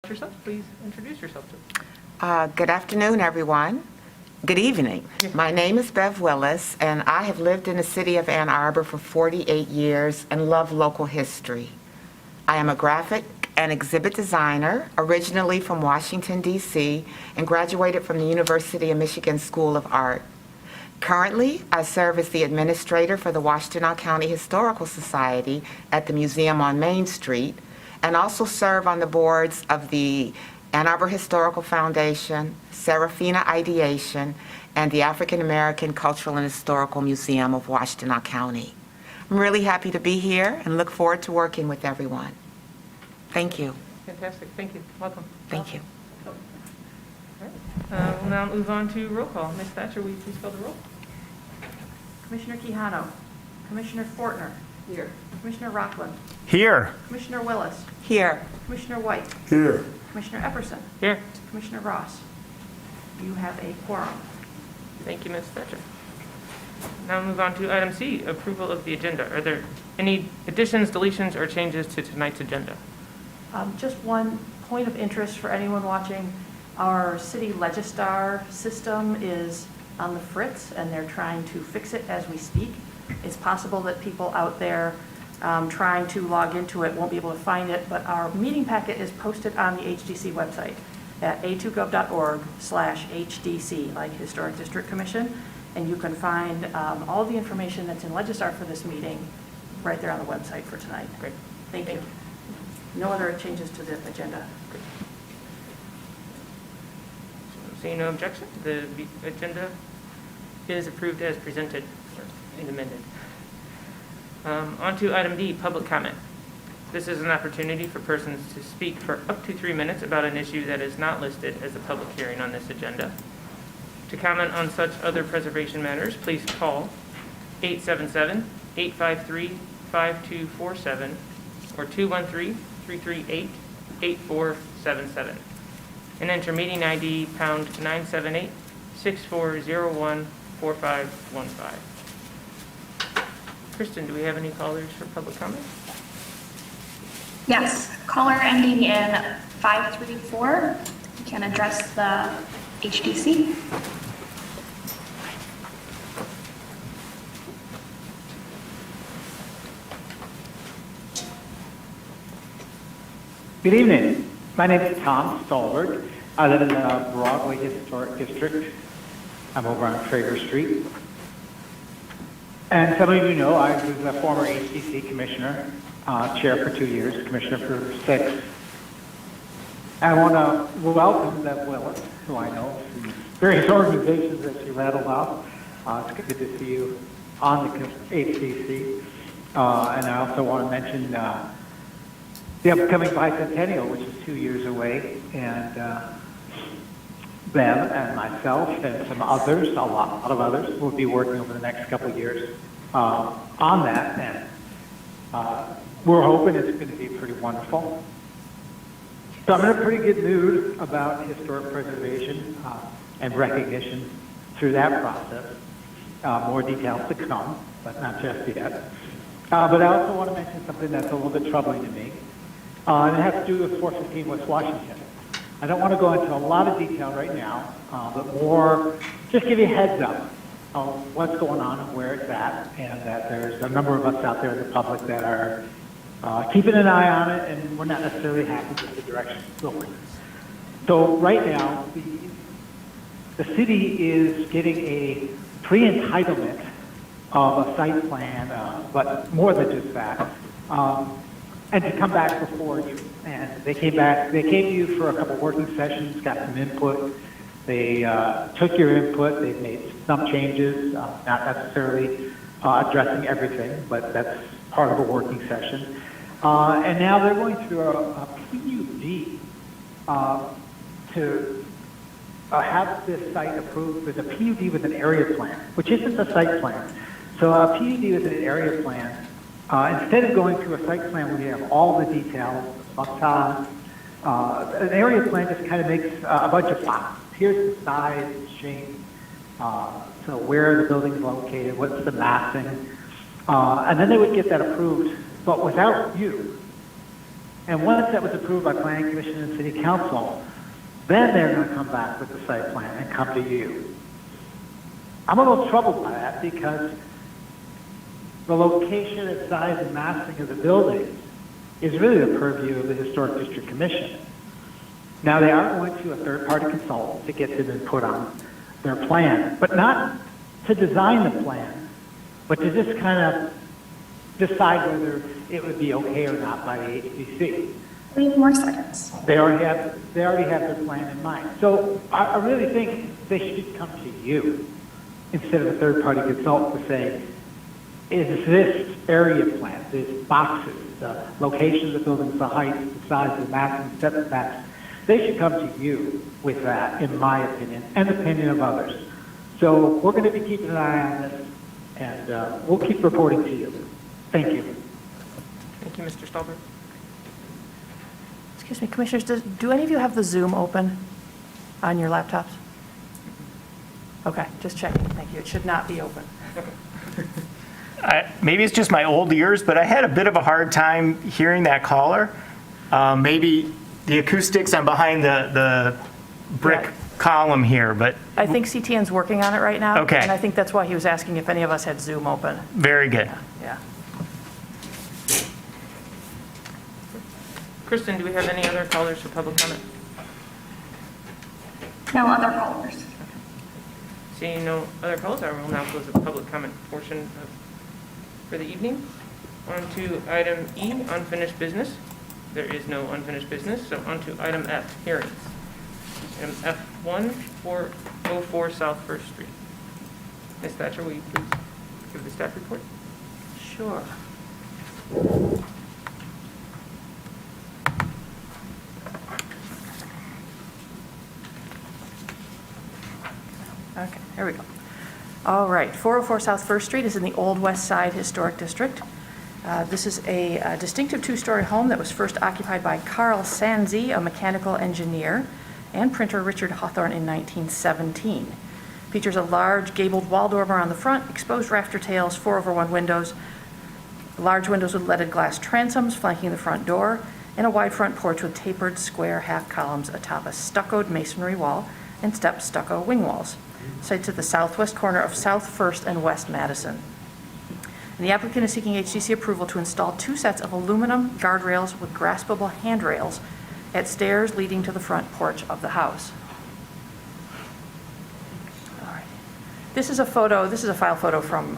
Yourself, please introduce yourself to Good afternoon, everyone. Good evening. My name is Bev Willis, and I have lived in the city of Ann Arbor for 48 years and love local history. I am a graphic and exhibit designer, originally from Washington, D.C., and graduated from the University of Michigan School of Art. Currently, I serve as the administrator for the Washtenaw County Historical Society at the Museum on Main Street, and also serve on the boards of the Ann Arbor Historical Foundation, Serafina Ideation, and the African American Cultural and Historical Museum of Washtenaw County. I'm really happy to be here and look forward to working with everyone. Thank you. Fantastic. Thank you. Welcome. Thank you. All right. We'll now move on to roll call. Ms. Thatcher, will you please call the roll? Commissioner Quijano. Commissioner Fortner. Here. Commissioner Rockland. Here. Commissioner Willis. Here. Commissioner White. Here. Commissioner Epperson. Here. Commissioner Ross. You have a quorum. Thank you, Ms. Thatcher. Now move on to item C, approval of the agenda. Are there any additions, deletions, or changes to tonight's agenda? Just one point of interest for anyone watching. Our city Legistar system is on the fritz, and they're trying to fix it as we speak. It's possible that people out there trying to log into it won't be able to find it, but our meeting packet is posted on the HDC website at a2gov.org/HDC, like Historic District Commission, and you can find all the information that's in Legistar for this meeting right there on the website for tonight. Great. Thank you. No other changes to the agenda. Seeing no objection, the agenda is approved as presented and amended. On to item D, public comment. This is an opportunity for persons to speak for up to 3 minutes about an issue that is not listed as a public hearing on this agenda. To comment on such other preservation matters, please call 877-853-5247 or 213-338-8477 and enter meeting ID pound 978-6401-4515. Kristen, do we have any callers for public comment? Yes, caller ending in 534. You can address the HDC. Good evening. My name is Tom Stolberg. I live in the Broadway Historic District. I'm over on Traeger Street. And some of you know I was a former HDC commissioner, chair for 2 years, commissioner for 6. I want to welcome Bev Willis, who I know from various organizations that she rattled off. It's good to see you on the HDC. And I also want to mention the upcoming bicentennial, which is 2 years away, and Bev and myself and some others, a lot of others, will be working over the next couple of years on that, and we're hoping it's going to be pretty wonderful. So I'm in a pretty good mood about historic preservation and recognition through that process. More details to come, but not just yet. But I also want to mention something that's a little bit troubling to me. And it has to do with 415 West Washington. I don't want to go into a lot of detail right now, but more just give you a heads up of what's going on and where it's at, and that there's a number of us out there in the public that are keeping an eye on it, and we're not necessarily happy with the direction it's going. So right now, the city is getting a pre-entitlement of a site plan, but more than just that. And to come back before you. And they came to you for a couple working sessions, got some input. They took your input, they've made some changes, not necessarily addressing everything, but that's part of a working session. And now they're going through a PUD to have this site approved with a PUD with an area plan, which isn't a site plan. So a PUD with an area plan, instead of going through a site plan where you have all the details, facades, an area plan just kind of makes a bunch of boxes. Here's the size, shape, so where the building is located, what's the massing, and then they would get that approved, but without you. And once that was approved by Planning Commission and City Council, then they're going to come back with the site plan and come to you. I'm a little troubled by that because the location and size and massing of the buildings is really the purview of the Historic District Commission. Now, they are going to a third-party consultant to get them input on their plan, but not to design the plan, but to just kind of decide whether it would be okay or not by the HDC. 3 more seconds. They already have their plan in mind. So I really think they should come to you instead of a third-party consultant to say, is this area plan, these boxes, the location of the buildings, the height, the size, the massing, setbacks, they should come to you with that, in my opinion, and the opinion of others. So we're going to be keeping an eye on this, and we'll keep reporting to you. Thank you. Thank you, Mr. Stolberg. Excuse me, Commissioners, do any of you have the Zoom open on your laptops? Okay, just checking. Thank you. It should not be open. Maybe it's just my old ears, but I had a bit of a hard time hearing that caller. Maybe the acoustics, I'm behind the brick Yeah. column here, but I think CTN's working on it right now. Okay. And I think that's why he was asking if any of us had Zoom open. very good. Yeah. Kristen, do we have any other callers for public comment? No other callers. Seeing no other calls, I will now close the public comment portion for the evening. On to item E, unfinished business. There is no unfinished business, so on to item F, hearings. Item F1, 404 South First Street. Ms. Thatcher, will you please give the staff report? Sure. Okay, here we go. All right, 404 South First Street is in the Old West Side Historic District. This is a distinctive two-story home that was first occupied by Carl Sanzi, a mechanical engineer, and printer Richard Hawthorne in 1917. Features a large gabled wall dormer on the front, exposed rafter tails, 4/1 windows, large windows with leaded glass transoms flanking the front door, and a wide front porch with tapered square half columns atop a stuccoed masonry wall and stepped stucco wing walls. Sites at the southwest corner of South First and West Madison. And the applicant is seeking HDC approval to install 2 sets of aluminum guardrails with graspable handrails at stairs leading to the front porch of the house. All right. This is a file photo from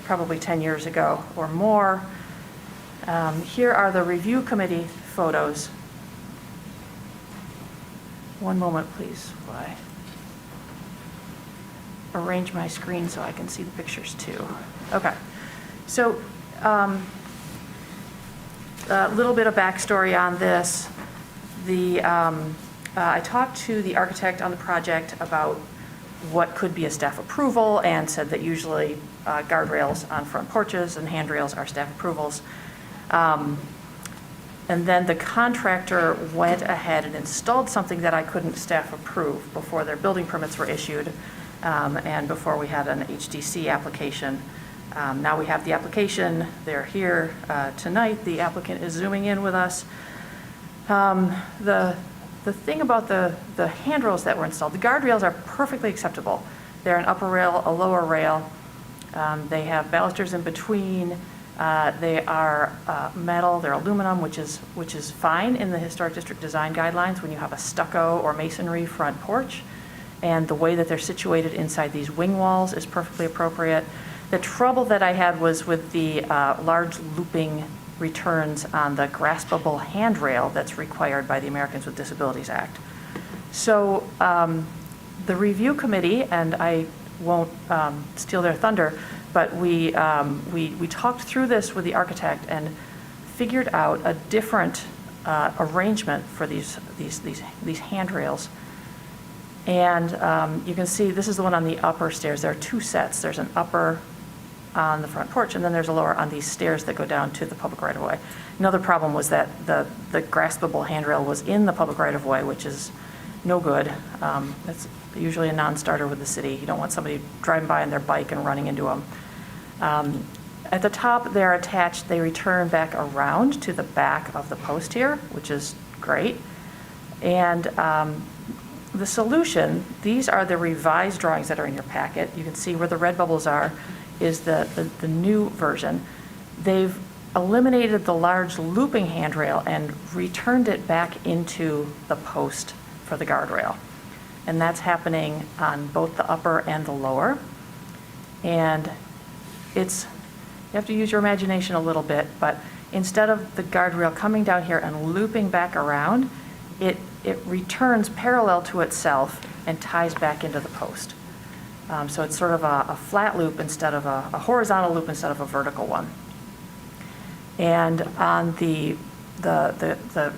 probably 10 years ago or more. Here are the review committee photos. One moment, please, while I arrange my screen so I can see the pictures too. Okay. So a little bit of backstory on this. I talked to the architect on the project about what could be a staff approval and said that usually guardrails on front porches and handrails are staff approvals. And then the contractor went ahead and installed something that I couldn't staff approve before their building permits were issued and before we had an HDC application. Now we have the application. They're here tonight. The applicant is zooming in with us. The thing about the handrails that were installed, the guardrails are perfectly acceptable. They're an upper rail, a lower rail. They have balusters in between. They are metal, they're aluminum, which is fine in the Historic District design guidelines when you have a stucco or masonry front porch. And the way that they're situated inside these wing walls is perfectly appropriate. The trouble that I had was with the large looping returns on the graspable handrail that's required by the Americans with Disabilities Act. So the review committee, and I won't steal their thunder, but we talked through this with the architect and figured out a different arrangement for these handrails. And you can see this is the one on the upper stairs. There are 2 sets. There's an upper on the front porch, and then there's a lower on these stairs that go down to the public right-of-way. Another problem was that the graspable handrail was in the public right-of-way, which is no good. That's usually a non-starter with the city. You don't want somebody driving by on their bike and running into them. At the top, they're attached, they return back around to the back of the post here, which is great. And the solution, these are the revised drawings that are in your packet. You can see where the red bubbles are, is the new version. They've eliminated the large looping handrail and returned it back into the post for the guardrail. And that's happening on both the upper and the lower. And it's, you have to use your imagination a little bit, but instead of the guardrail coming down here and looping back around, it returns parallel to itself and ties back into the post. So it's sort of a flat loop instead of a horizontal loop instead of a vertical one. And on the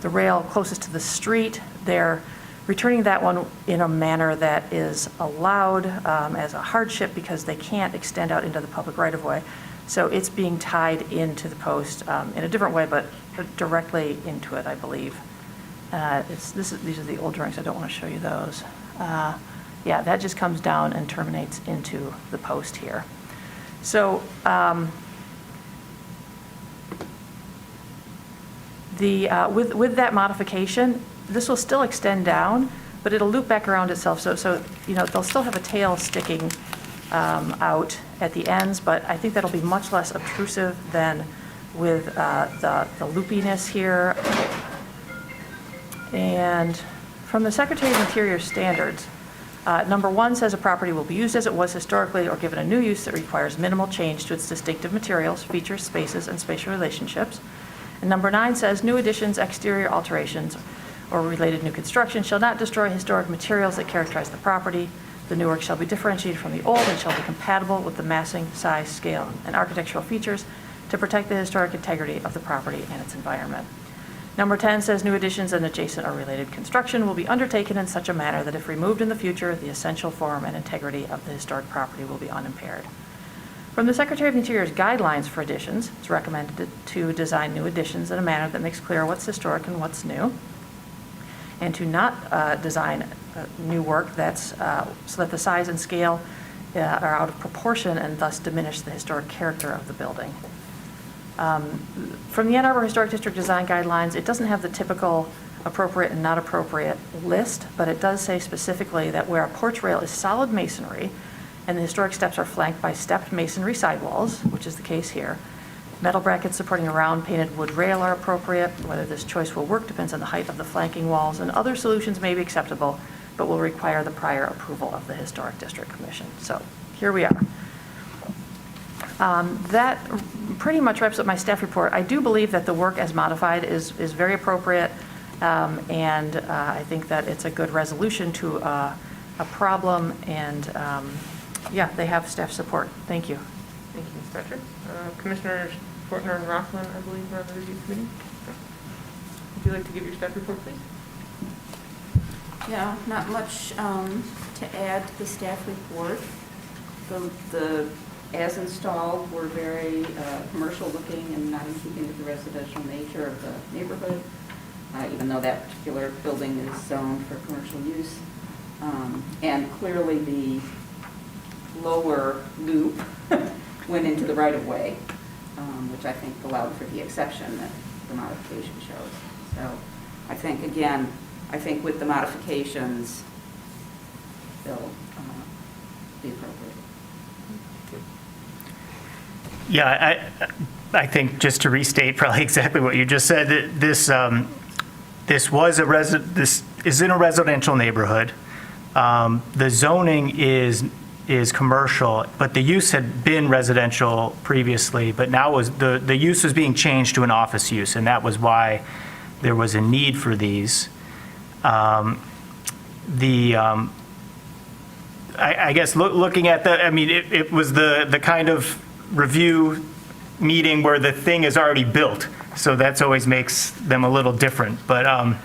rail closest to the street, they're returning that one in a manner that is allowed as a hardship because they can't extend out into the public right-of-way. So it's being tied into the post in a different way, but directly into it, I believe. These are the old drawings. I don't want to show you those. Yeah, that just comes down and terminates into the post here. So with that modification, this will still extend down, but it'll loop back around itself. So you know, they'll still have a tail sticking out at the ends, but I think that'll be much less obtrusive than with the loopiness here. And from the Secretary of Interior standards, number 1 says a property will be used as it was historically or given a new use that requires minimal change to its distinctive materials, features, spaces, and spatial relationships. And number 9 says new additions, exterior alterations, or related new construction shall not destroy historic materials that characterize the property. The new work shall be differentiated from the old and shall be compatible with the massing, size, scale, and architectural features to protect the historic integrity of the property and its environment. Number 10 says new additions and adjacent or related construction will be undertaken in such a manner that if removed in the future, the essential form and integrity of the historic property will be unimpaired. From the Secretary of Interior's guidelines for additions, it's recommended to design new additions in a manner that makes clear what's historic and what's new, and to not design new work that's so that the size and scale are out of proportion and thus diminish the historic character of the building. From the Ann Arbor Historic District Design Guidelines, it doesn't have the typical appropriate and not appropriate list, but it does say specifically that where a porch rail is solid masonry and the historic steps are flanked by stepped masonry sidewalls, which is the case here, metal brackets supporting a round painted wood rail are appropriate. Whether this choice will work depends on the height of the flanking walls, and other solutions may be acceptable, but will require the prior approval of the Historic District Commission. So here we are. That pretty much wraps up my staff report. I do believe that the work as modified is very appropriate, and I think that it's a good resolution to a problem, and yeah, they have staff support. Thank you. Thank you, Ms. Thatcher. Commissioners Fortner and Rothman, I believe, are on the review committee. Would you like to give your staff report, please? Yeah, not much to add to the staff report. The as installed were very commercial looking and not in keeping with the residential nature of the neighborhood, even though that particular building is zoned for commercial use. And clearly the lower loop went into the right-of-way, which I think allowed for the exception that the modification shows. So I think, again, with the modifications, they'll be appropriate. Yeah, I think just to restate probably exactly what you just said, that this is in a residential neighborhood. The zoning is commercial, but the use had been residential previously, but now the use was being changed to an office use, and that was why there was a need for these. I guess looking at it was the kind of review meeting where the thing is already built, so that's always makes them a little different, but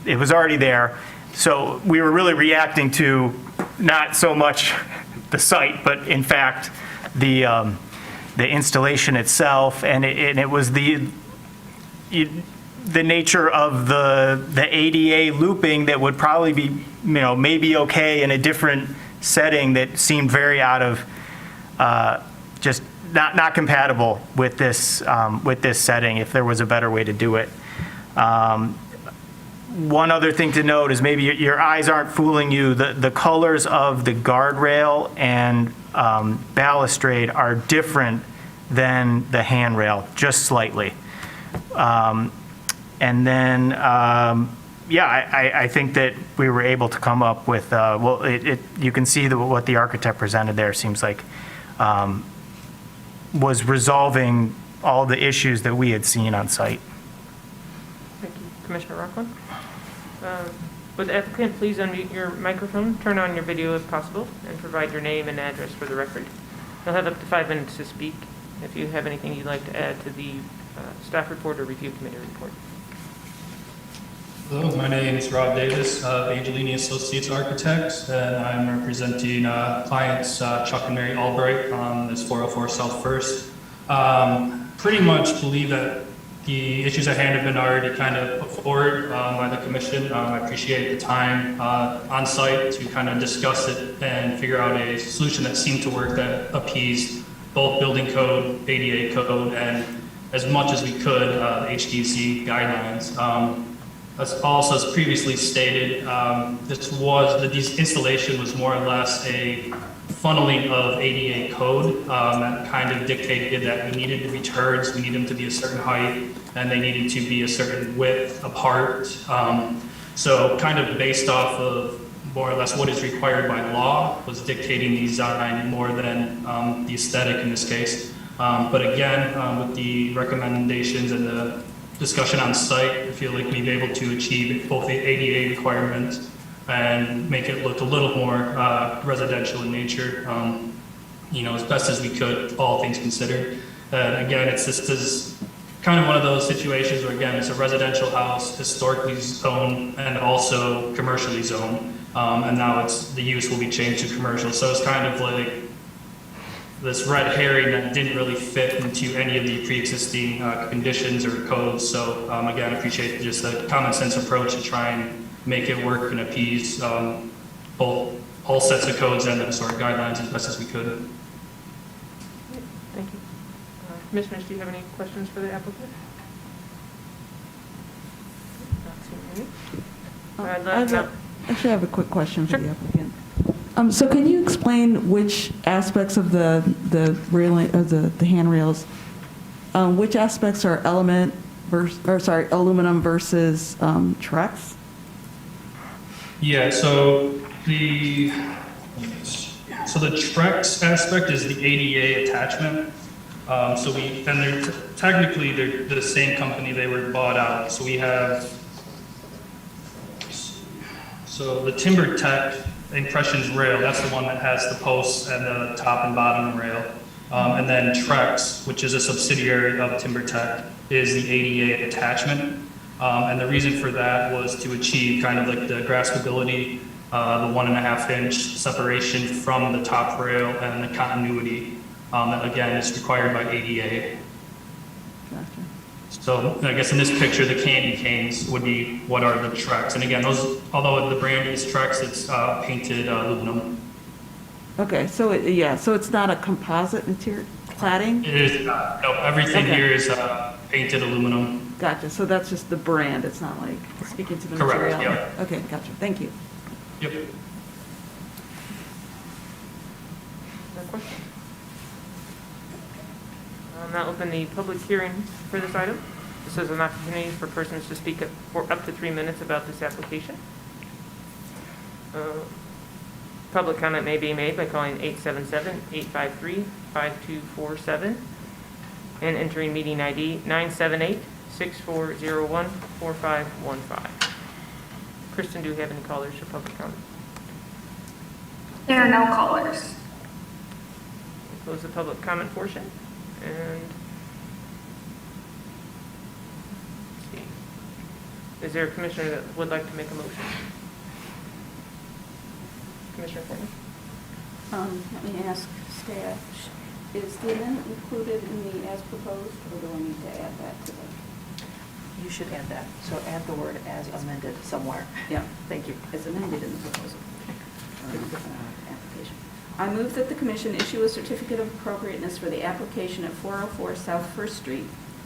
it was already there. So we were really reacting to not so much the site, but in fact the installation itself, and it was the nature of the ADA looping that would probably be maybe okay in a different setting that seemed very out of just not compatible with this setting, if there was a better way to do it. One other thing to note is maybe your eyes aren't fooling you. The colors of the guardrail and balustrade are different than the handrail, just slightly. And then, I think that we were able to come up with, you can see what the architect presented there seems like was resolving all the issues that we had seen on site. Thank you. Commissioner Rockland? Would the applicant please unmute your microphone, turn on your video if possible, and provide your name and address for the record. You'll have up to 5 minutes to speak if you have anything you'd like to add to the staff report or review committee report. Hello, my name is Rob Davis, Angelini Associates Architects, and I'm representing clients Chuck and Mary Albright on this 404 South First. Pretty much believe that the issues at hand have been already kind of put forward by the commission. I appreciate the time on site to kind of discuss it and figure out a solution that seemed to work, that appeased both building code, ADA code, and as much as we could, the HDC guidelines. As also as previously stated, this installation was more or less a funneling of ADA code that kind of dictated that we needed to be turrets, we need them to be a certain height, and they needed to be a certain width apart. So kind of based off of more or less what is required by law was dictating the design more than the aesthetic in this case. But again, with the recommendations and the discussion on site, I feel like we've been able to achieve both the ADA requirements and make it look a little more residential in nature, as best as we could, all things considered. Again, this is kind of one of those situations where, again, it's a residential house, historically zoned, and also commercially zoned. And now the use will be changed to commercial. So it's kind of like this red herring that didn't really fit into any of the pre-existing conditions or codes. So again, I appreciate just a common sense approach to try and make it work and appease both all sets of codes and the historic guidelines as best as we could. Thank you. Commissioners, do you have any questions for the applicant? Not seeing any. Actually, I have a quick question for Sure. the applicant. So can you explain which aspects of the railing, of the handrails, which aspects are aluminum versus Trex? Yeah, so the Trex aspect is the ADA attachment. Technically they're the same company, they were bought out. So we have, so the Timber Tech Impressions rail, that's the one that has the posts and the top and bottom rail. And then Trex, which is a subsidiary of Timber Tech, is the ADA attachment. And the reason for that was to achieve kind of like the graspability, the 1.5 inch separation from the top rail and the continuity that again is required by ADA. Gotcha. So I guess in this picture, the candy canes would be what are the Trex. And again, those, although the brand is Trex, it's painted aluminum. Okay, so it's not a composite material cladding? It is not. No, everything Okay. here is painted aluminum. Gotcha, so that's just the brand, it's not like speaking to the Correct, material? yeah. Okay, gotcha, thank you. Yep. No questions? I'll now open the public hearing for this item. This is an opportunity for persons to speak for up to 3 minutes about this application. Public comment may be made by calling 877-853-5247 and entering meeting ID 978-6401-4515. Kristen, do we have any callers for public comment? There are no callers. We'll close the public comment portion. And let's see. Is there a commissioner that would like to make a motion? Commissioner Fortner? Let me ask staff, is the amendment included in the as proposed, or do I need to add that to the? You should add that. So add the word as amended somewhere. Yeah, Thank you. as amended in the proposal. Application. I move that the commission issue a certificate of appropriateness for the application at 404 South First Street,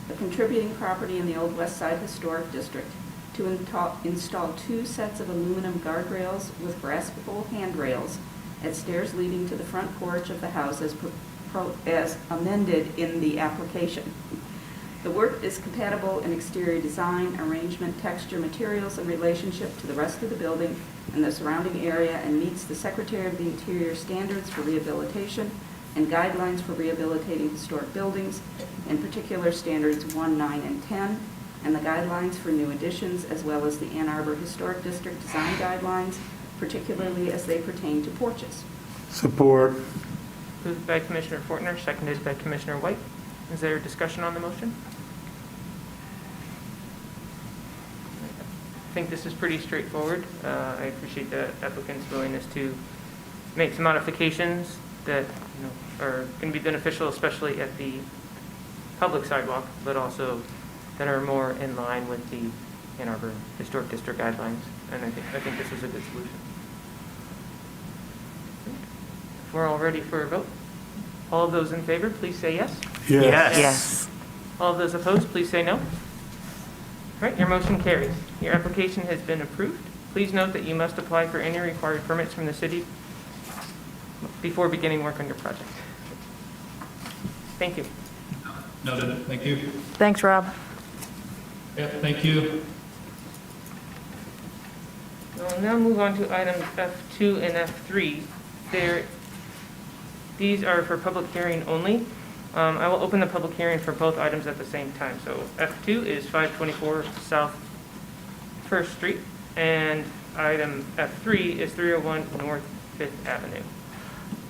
a contributing property in the Old West Side Historic District, to install 2 sets of aluminum guardrails with graspable handrails at stairs leading to the front porch of the house as amended in the application. The work is compatible in exterior design, arrangement, texture, materials, and relationship to the rest of the building and the surrounding area, and meets the Secretary of the Interior standards for rehabilitation and guidelines for rehabilitating historic buildings, in particular standards 1, 9, and 10, and the guidelines for new additions, as well as the Ann Arbor Historic District design guidelines, particularly as they pertain to porches. Support. Moved by Commissioner Fortner, seconded by Commissioner White. Is there discussion on the motion? I think this is pretty straightforward. I appreciate the applicant's willingness to make some modifications that are going to be beneficial, especially at the public sidewalk, but also that are more in line with the Ann Arbor Historic District guidelines. And I think this is a good solution. If we're all ready for a vote, all of those in favor, please say yes. Yes. Yes. All of those opposed, please say no. All right, your motion carries. Your application has been approved. Please note that you must apply for any required permits from the city before beginning work on your project. Thank you. Noted. Thank you. Thanks, Rob. Yeah, thank you. We'll now move on to items F2 and F3. These are for public hearing only. I will open the public hearing for both items at the same time. So F2 is 524 South First Street, and item F3 is 301 North Fifth Avenue.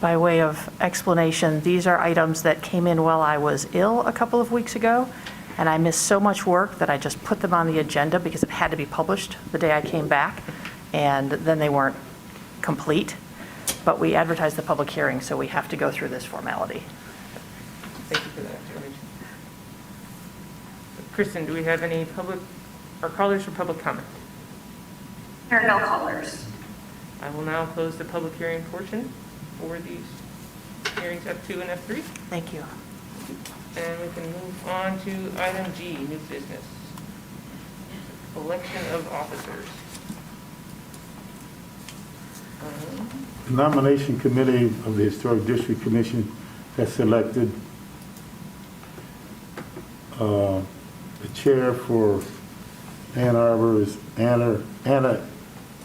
By way of explanation, these are items that came in while I was ill a couple of weeks ago, and I missed so much work that I just put them on the agenda because it had to be published the day I came back, and then they weren't complete. But we advertised the public hearing, so we have to go through this formality. Thank you for that explanation. Kristen, do we have any public or callers for public comment? There are no callers. I will now close the public hearing portion for these hearings F2 and F3. Thank you. And we can move on to item G, new business. Election of officers. The nomination committee of the Historic District Commission has selected the chair for Ann Arbor is Anna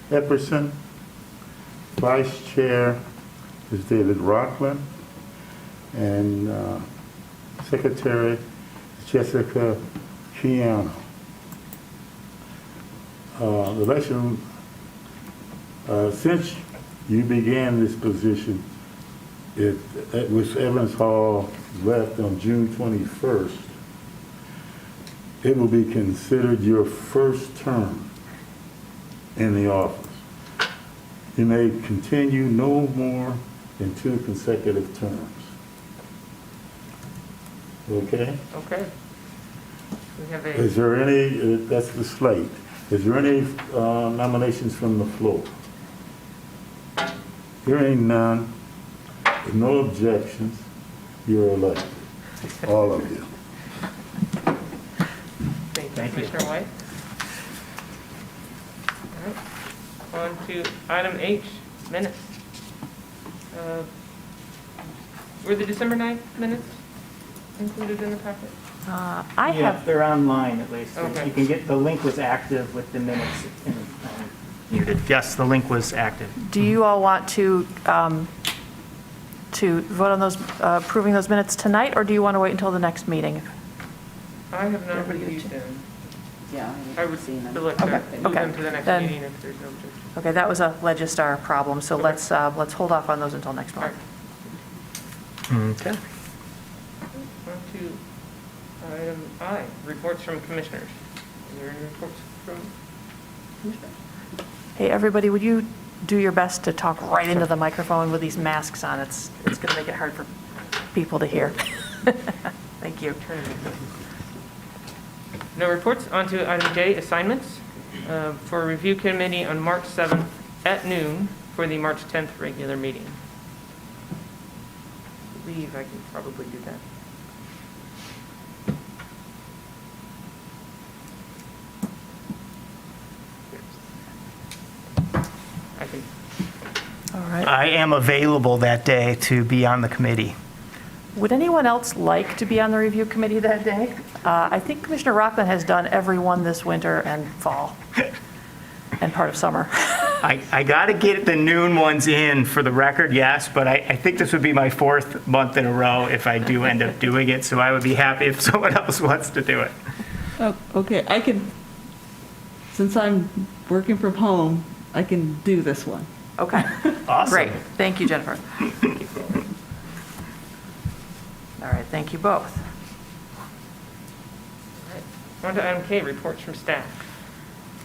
Epperson. Vice chair is David Rockland. And secretary is Jessica Chiano. The election, since you began this position, it was Evans Hall left on June 21st. It will be considered your first term in the office. You may continue no more than 2 consecutive terms. Okay? Okay. We have a, Is there any, that's the slate. Is there any nominations from the floor? Hearing none, with no objections, you're elected, all of you. thank you, Commissioner White. All right. On to item H, minutes. Were the December 9th minutes included in the packet? I have, They're online at least. Okay. You can get, the link was active with the minutes muted. Yes, the link was active. do you all want to vote on those, approving those minutes tonight, or do you want to wait until the next meeting? I have not Everybody reviewed get them. Yeah. I would seen them. select to Okay, move okay. them to the next Then- meeting if there's no objection. Okay, that was a Legistar problem, so Okay. let's hold off on those until next All right. month. Okay. On to item I, reports from commissioners. Are there any reports from commissioners? Hey, everybody, would you do your best to talk right into the microphone with these masks on? It's going to make it hard for people to hear. Thank you. No reports. On to item J, assignments. For review committee on March 7th at noon for the March 10th regular meeting. believe I can probably do that. I can, All right. I am available that day to be on the committee. Would anyone else like to be on the review committee that day? I think Commissioner Rockland has done every one this winter and fall, and part of summer. I got to get the noon ones in for the record, yes, but I think this would be my 4th month in a row if I do end up doing it, so I would be happy if someone else wants to do it. Oh, okay, I can, since I'm working from home, I can do this one. Okay. Awesome. Great. Thank you, Jennifer. All right, thank you both. on to item K, reports from staff.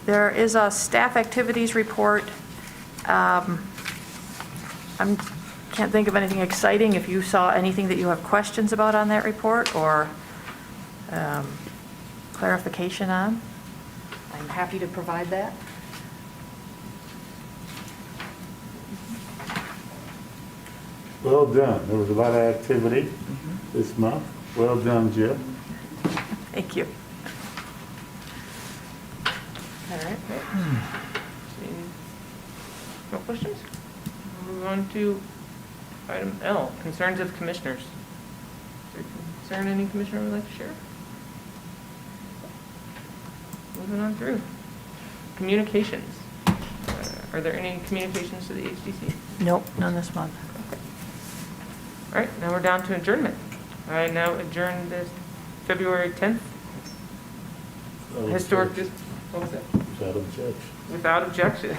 There is a staff activities report. I can't think of anything exciting. If you saw anything that you have questions about on that report or clarification on, I'm happy to provide that. Well done. There was a lot of activity this month. Well done, Jeff. Thank you. All right. Seeing no questions? We'll move on to item L, concerns of commissioners. Is there a concern any commissioner would like to share? Moving on through. Communications. Are there any communications to the HDC? Nope, none this month. All right, now we're down to adjournment. I now adjourn this February 10th historic, what was that? Without objection. Without objection.